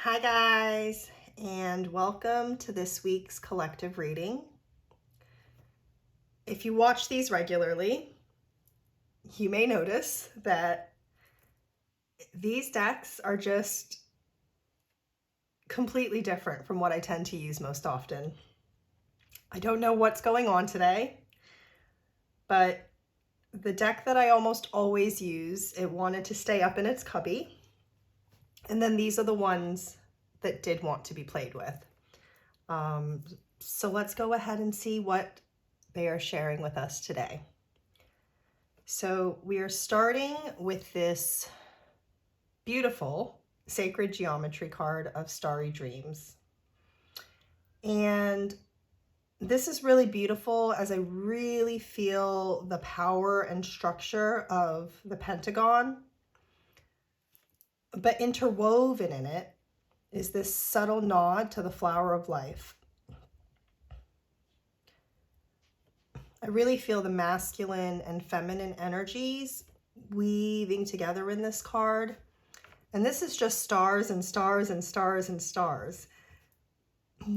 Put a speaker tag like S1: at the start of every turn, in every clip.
S1: Hi guys, and welcome to this week's collective reading. If you watch these regularly, you may notice that these decks are just completely different from what I tend to use most often. I don't know what's going on today, but the deck that I almost always use, it wanted to stay up in its cubby. And then these are the ones that did want to be played with. So let's go ahead and see what they are sharing with us today. So we are starting with this beautiful sacred geometry card of Starry Dreams. And this is really beautiful as I really feel the power and structure of the pentagon. But interwoven in it is this subtle nod to the flower of life. I really feel the masculine and feminine energies weaving together in this card. And this is just stars and stars and stars and stars,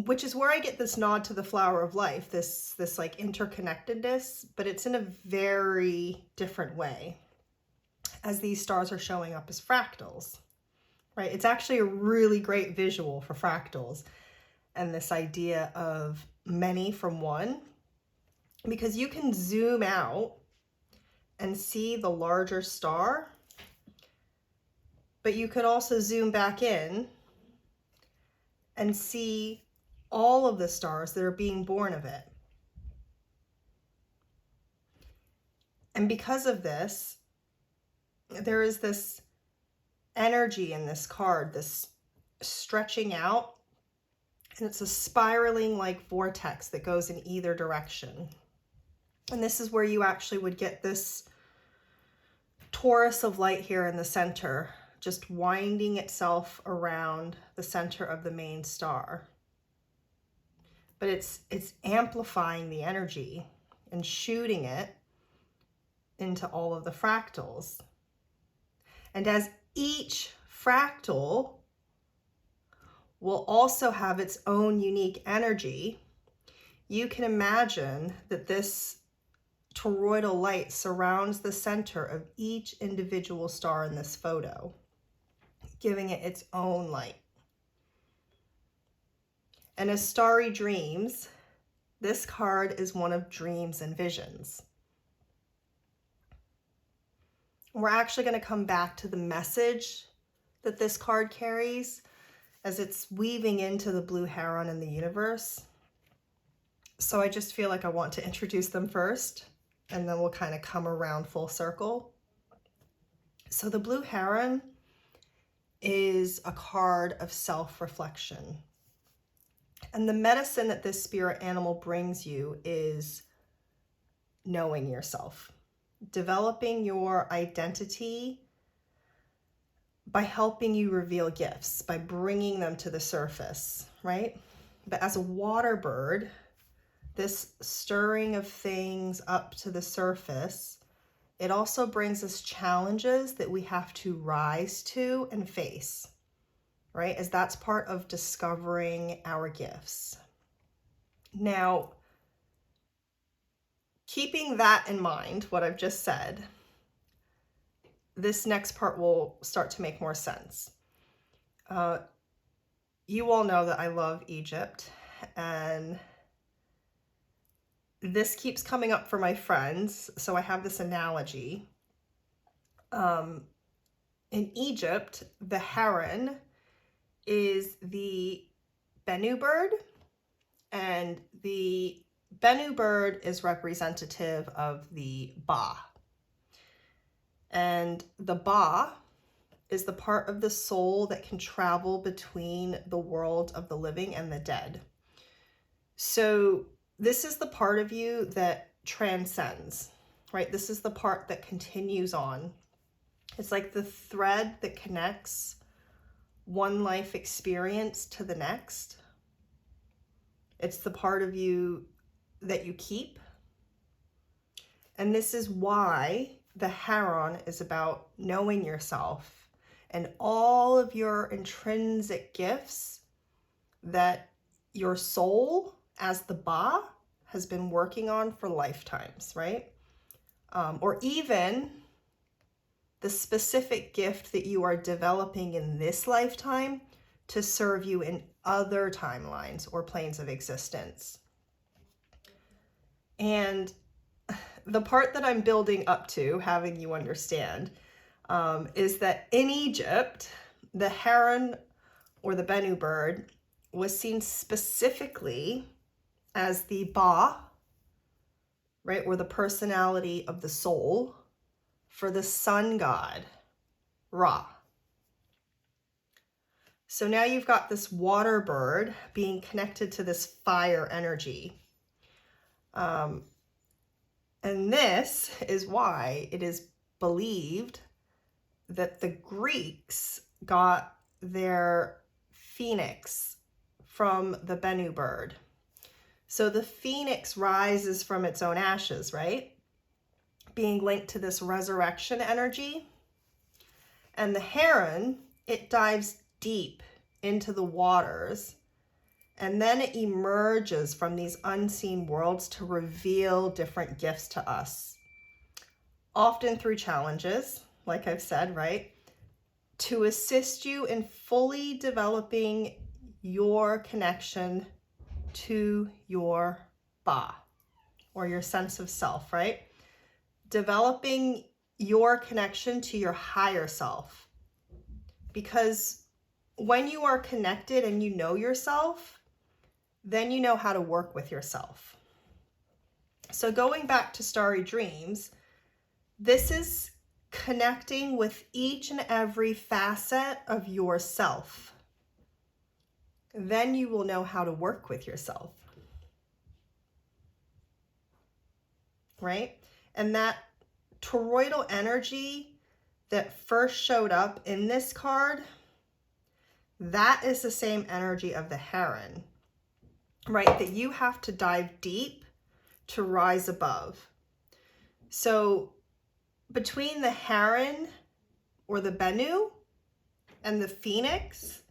S1: which is where I get this nod to the flower of life, this like interconnectedness, but it's in a very different way as these stars are showing up as fractals, right? It's actually a really great visual for fractals and this idea of many from one, because you can zoom out and see the larger star, but you could also zoom back in and see all of the stars that are being born of it. And because of this, there is this energy in this card, this stretching out, and it's a spiraling like vortex that goes in either direction. And this is where you actually would get this torus of light here in the center, just winding itself around the center of the main star. But it's amplifying the energy and shooting it into all of the fractals. And as each fractal will also have its own unique energy, you can imagine that this toroidal light surrounds the center of each individual star in this photo, giving it its own light. And as Starry Dreams, this card is one of dreams and visions. We're actually going to come back to the message that this card carries as it's weaving into the blue heron in the universe. So I just feel like I want to introduce them first, and then we'll kind of come around full circle. So the blue heron is a card of self-reflection. And the medicine that this spirit animal brings you is knowing yourself, developing your identity by helping you reveal gifts, by bringing them to the surface, right? But as a water bird, this stirring of things up to the surface, it also brings us challenges that we have to rise to and face, right? As that's part of discovering our gifts. Now, keeping that in mind, what I've just said, this next part will start to make more sense. You all know that I love Egypt, and this keeps coming up for my friends, so I have this analogy. In Egypt, the heron is the Bennu bird, and the Bennu bird is representative of the Ba. And the Ba is the part of the soul that can travel between the world of the living and the dead. So this is the part of you that transcends, right? This is the part that continues on. It's like the thread that connects one life experience to the next. It's the part of you that you keep. And this is why the heron is about knowing yourself and all of your intrinsic gifts that your soul as the Ba has been working on for lifetimes, right? Or even the specific gift that you are developing in this lifetime to serve you in other timelines or planes of existence. And the part that I'm building up to, having you understand, is that in Egypt, the heron or the Bennu bird was seen specifically as the Ba, right, or the personality of the soul for the sun god, Ra. So now you've got this water bird being connected to this fire energy. And this is why it is believed that the Greeks got their phoenix from the Bennu bird. So the phoenix rises from its own ashes, right? Being linked to this resurrection energy. And the heron, it dives deep into the waters, and then it emerges from these unseen worlds to reveal different gifts to us, often through challenges, like I've said, right? To assist you in fully developing your connection to your Ba, or your sense of self, right? Developing your connection to your higher self. Because when you are connected and you know yourself, then you know how to work with yourself. So going back to Starry Dreams, this is connecting with each and every facet of yourself. Then you will know how to work with yourself. Right? And that toroidal energy that first showed up in this card, that is the same energy of the heron, right? That you have to dive deep to rise above. So between the heron or the Bennu and the phoenix,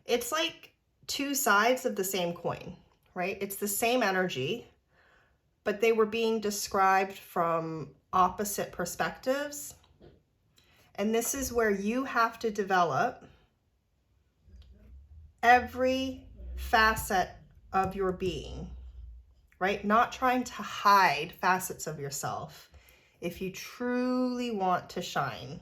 S1: it's like two sides of the same coin, right? It's the same energy, but they were being described from opposite perspectives. And this is where you have to develop every facet of your being, right? Not trying to hide facets of yourself if you truly want to shine.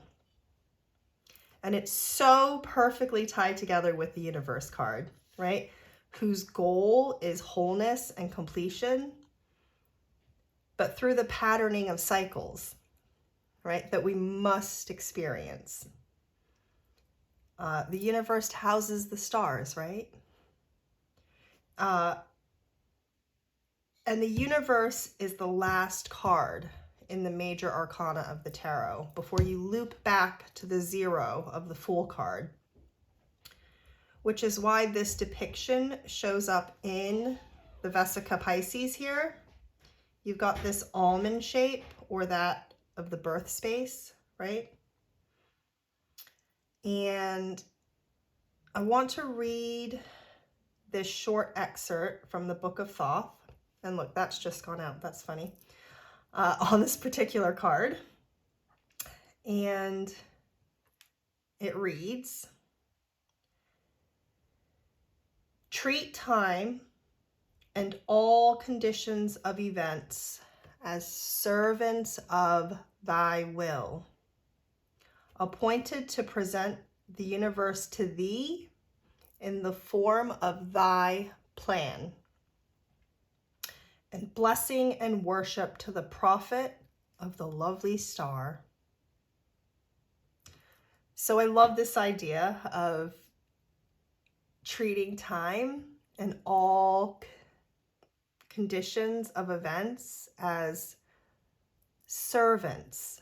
S1: And it's so perfectly tied together with the universe card, right? Whose goal is wholeness and completion, but through the patterning of cycles, right? That we must experience. The universe houses the stars, right? And the universe is the last card in the major arcana of the tarot before you loop back to the 0 of the Fool card, which is why this depiction shows up in the Vesica Pisces here. You've got this almond shape, or that of the birth space, right? And I want to read this short excerpt from the Book of Thoth. And look, that's just gone out. That's funny. On this particular card. And it reads, treat time and all conditions of events as servants of thy will, appointed to present the universe to thee in the form of thy plan, and blessing and worship to the prophet of the lovely star. So I love this idea of treating time and all conditions of events as servants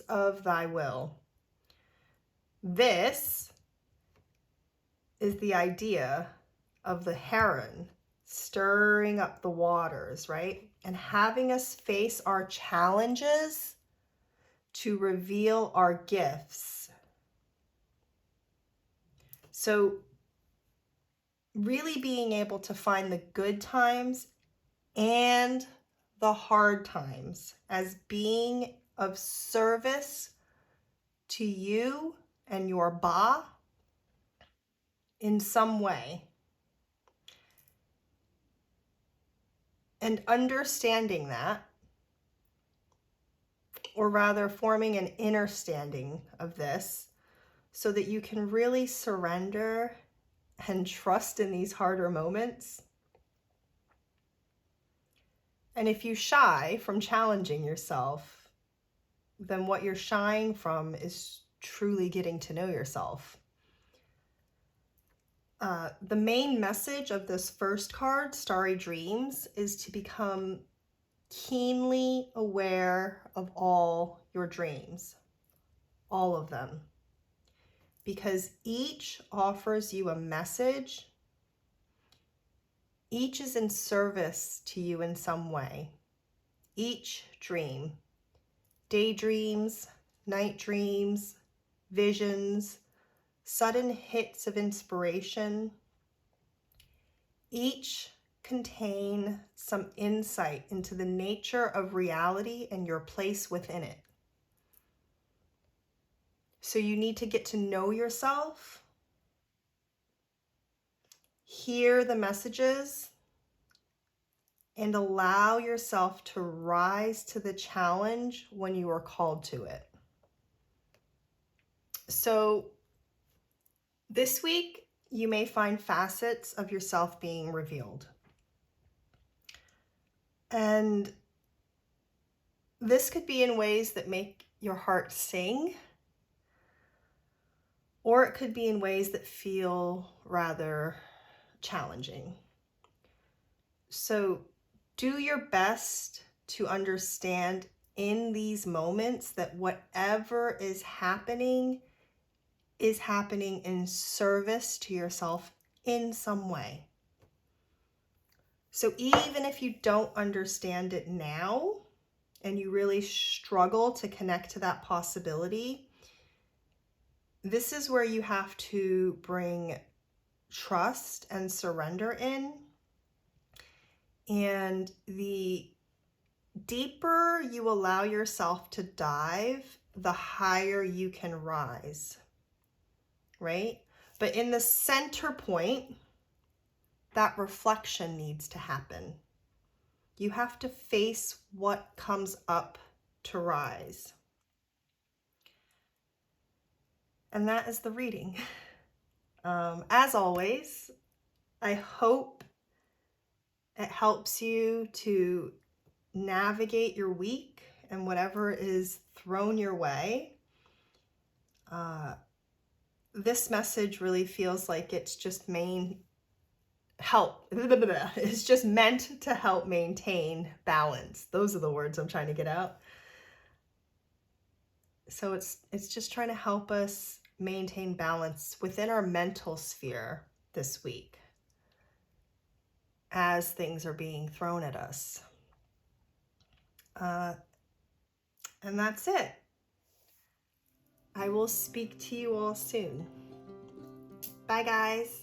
S1: of thy will. This is the idea of the heron stirring up the waters, right? And having us face our challenges to reveal our gifts. So really being able to find the good times and the hard times as being of service to you and your Ba in some way. And understanding that, or rather forming an understanding of this, so that you can really surrender and trust in these harder moments. And if you shy from challenging yourself, then what you're shying from is truly getting to know yourself. The main message of this first card, Starry Dreams, is to become keenly aware of all your dreams, all of them, because each offers you a message. Each is in service to you in some way. Each dream, daydreams, night dreams, visions, sudden hits of inspiration, each contain some insight into the nature of reality and your place within it. So you need to get to know yourself, hear the messages, and allow yourself to rise to the challenge when you are called to it. So this week, you may find facets of yourself being revealed. And this could be in ways that make your heart sing, or it could be in ways that feel rather challenging. So do your best to understand in these moments that whatever is happening in service to yourself in some way. So even if you don't understand it now and you really struggle to connect to that possibility, this is where you have to bring trust and surrender in. And the deeper you allow yourself to dive, the higher you can rise, right? But in the center point, that reflection needs to happen. You have to face what comes up to rise. And that is the reading. As always, I hope it helps you to navigate your week and whatever is thrown your way. This message really feels like it's just it's just meant to help maintain balance. Those are the words I'm trying to get out. So it's just trying to help us maintain balance within our mental sphere this week as things are being thrown at us. And that's it. I will speak to you all soon. Bye, guys.